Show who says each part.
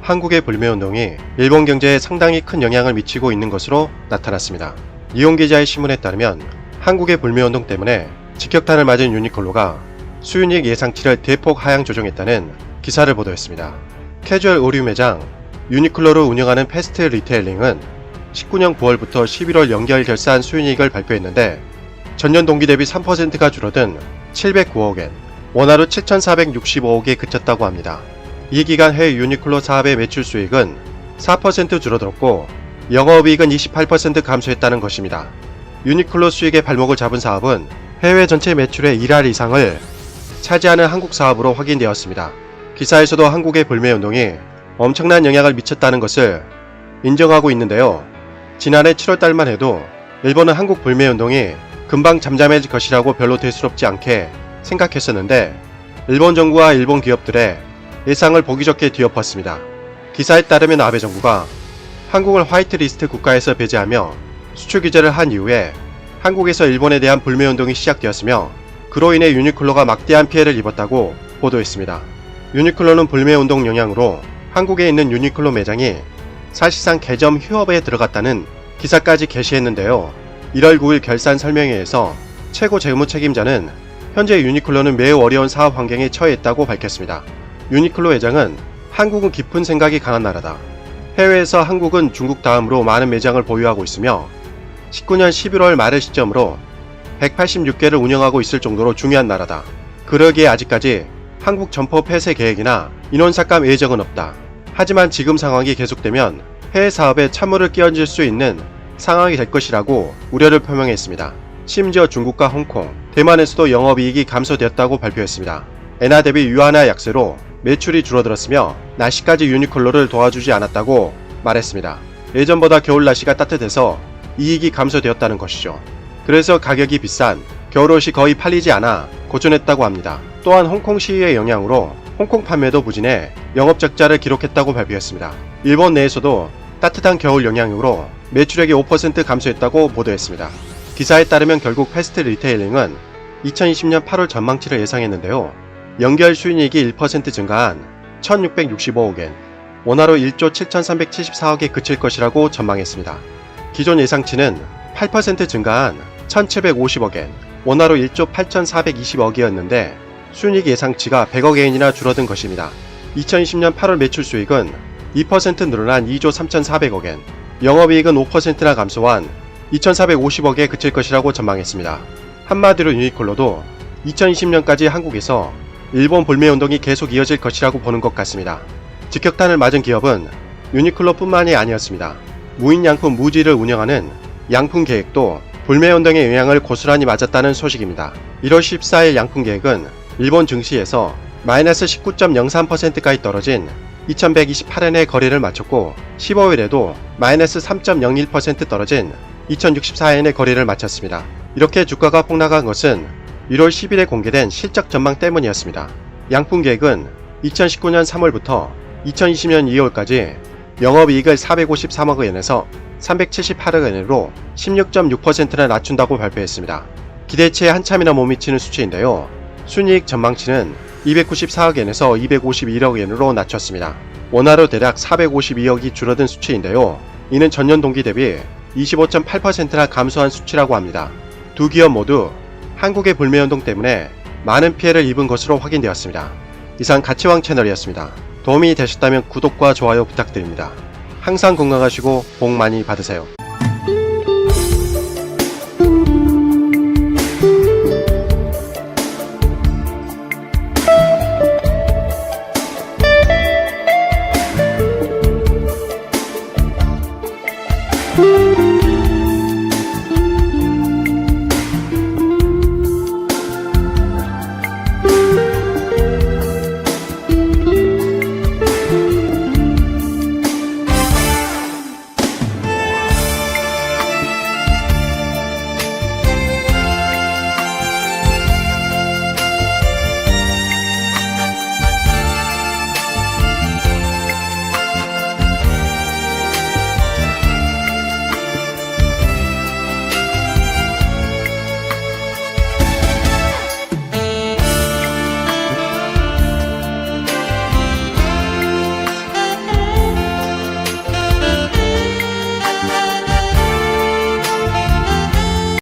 Speaker 1: 한국의 불매운동이 일본 경제에 상당히 큰 영향을 미치고 있는 것으로 나타났습니다. 이용 기자의 신문에 따르면 한국의 불매운동 때문에 직격탄을 맞은 유니클로가 수익 예상치를 대폭 하향 조정했다는 기사를 보도했습니다. 캐주얼 의류 매장 유니클로를 운영하는 패스트 리테일링은 19년 9월부터 11월 연결 결산 수익을 발표했는데 전년 동기 대비 3%가 줄어든 709억엔, 원화로 7,465억에 그쳤다고 합니다. 이 기간 해외 유니클로 사업의 매출 수익은 4% 줄어들었고 영업이익은 28% 감소했다는 것입니다. 유니클로 수익의 발목을 잡은 사업은 해외 전체 매출의 1할 이상을 차지하는 한국 사업으로 확인되었습니다. 기사에서도 한국의 불매운동이 엄청난 영향을 미쳤다는 것을 인정하고 있는데요. 지난해 7월달만 해도 일본은 한국 불매운동이 금방 잠잠해질 것이라고 별로 대수롭지 않게 생각했었는데 일본 정부와 일본 기업들의 예상을 보기 좋게 뒤엎었습니다. 기사에 따르면 아베 정부가 한국을 화이트리스트 국가에서 배제하며 수출 규제를 한 이후에 한국에서 일본에 대한 불매운동이 시작되었으며 그로 인해 유니클로가 막대한 피해를 입었다고 보도했습니다. 유니클로는 불매운동 영향으로 한국에 있는 유니클로 매장이 사실상 개점 휴업에 들어갔다는 기사까지 게시했는데요. 1월 9일 결산 설명회에서 최고 재무 책임자는 현재 유니클로는 매우 어려운 사업 환경에 처해 있다고 밝혔습니다. 유니클로 회장은 한국은 깊은 생각이 강한 나라다. 해외에서 한국은 중국 다음으로 많은 매장을 보유하고 있으며 19년 11월 말을 시점으로 186개를 운영하고 있을 정도로 중요한 나라다. 그러기에 아직까지 한국 점포 폐쇄 계획이나 인원 삭감 예정은 없다. 하지만 지금 상황이 계속되면 해외 사업에 찬물을 끼얹을 수 있는 상황이 될 것이라고 우려를 표명했습니다. 심지어 중국과 홍콩, 대만에서도 영업이익이 감소되었다고 발표했습니다. 엔화 대비 유한화 약세로 매출이 줄어들었으며 날씨까지 유니클로를 도와주지 않았다고 말했습니다. 예전보다 겨울 날씨가 따뜻해서 이익이 감소되었다는 것이죠. 그래서 가격이 비싼 겨울옷이 거의 팔리지 않아 고전했다고 합니다. 또한 홍콩 시위의 영향으로 홍콩 판매도 부진해 영업 적자를 기록했다고 발표했습니다. 일본 내에서도 따뜻한 겨울 영향으로 매출액이 5% 감소했다고 보도했습니다. 기사에 따르면 결국 패스트 리테일링은 2020년 8월 전망치를 예상했는데요. 연결 수익이 1% 증가한 1665억엔, 원화로 1조 7374억에 그칠 것이라고 전망했습니다. 기존 예상치는 8% 증가한 1750억엔, 원화로 1조 8420억이었는데 순이익 예상치가 100억엔이나 줄어든 것입니다. 2020년 8월 매출 수익은 2% 늘어난 2조 3400억엔, 영업이익은 5%나 감소한 2450억에 그칠 것이라고 전망했습니다. 한마디로 유니클로도 2020년까지 한국에서 일본 불매운동이 계속 이어질 것이라고 보는 것 같습니다. 직격탄을 맞은 기업은 유니클로뿐만이 아니었습니다. 무인양품 무지를 운영하는 양품계획도 불매운동의 영향을 고스란히 맞았다는 소식입니다. 1월 14일 양품계획은 일본 증시에서 마이너스 19.03%까지 떨어진 2128엔의 거래를 마쳤고 15일에도 마이너스 3.01% 떨어진 2064엔의 거래를 마쳤습니다. 이렇게 주가가 폭락한 것은 1월 10일에 공개된 실적 전망 때문이었습니다. 양품계획은 2019년 3월부터 2020년 2월까지 영업이익을 453억엔에서 378억엔으로 16.6%나 낮춘다고 발표했습니다. 기대치에 한참이나 못 미치는 수치인데요. 순이익 전망치는 294억엔에서 251억엔으로 낮췄습니다. 원화로 대략 452억이 줄어든 수치인데요. 이는 전년 동기 대비 25.8%나 감소한 수치라고 합니다. 두 기업 모두 한국의 불매운동 때문에 많은 피해를 입은 것으로 확인되었습니다. 이상 가치왕 채널이었습니다. 도움이 되셨다면 구독과 좋아요 부탁드립니다. 항상 건강하시고 복 많이 받으세요.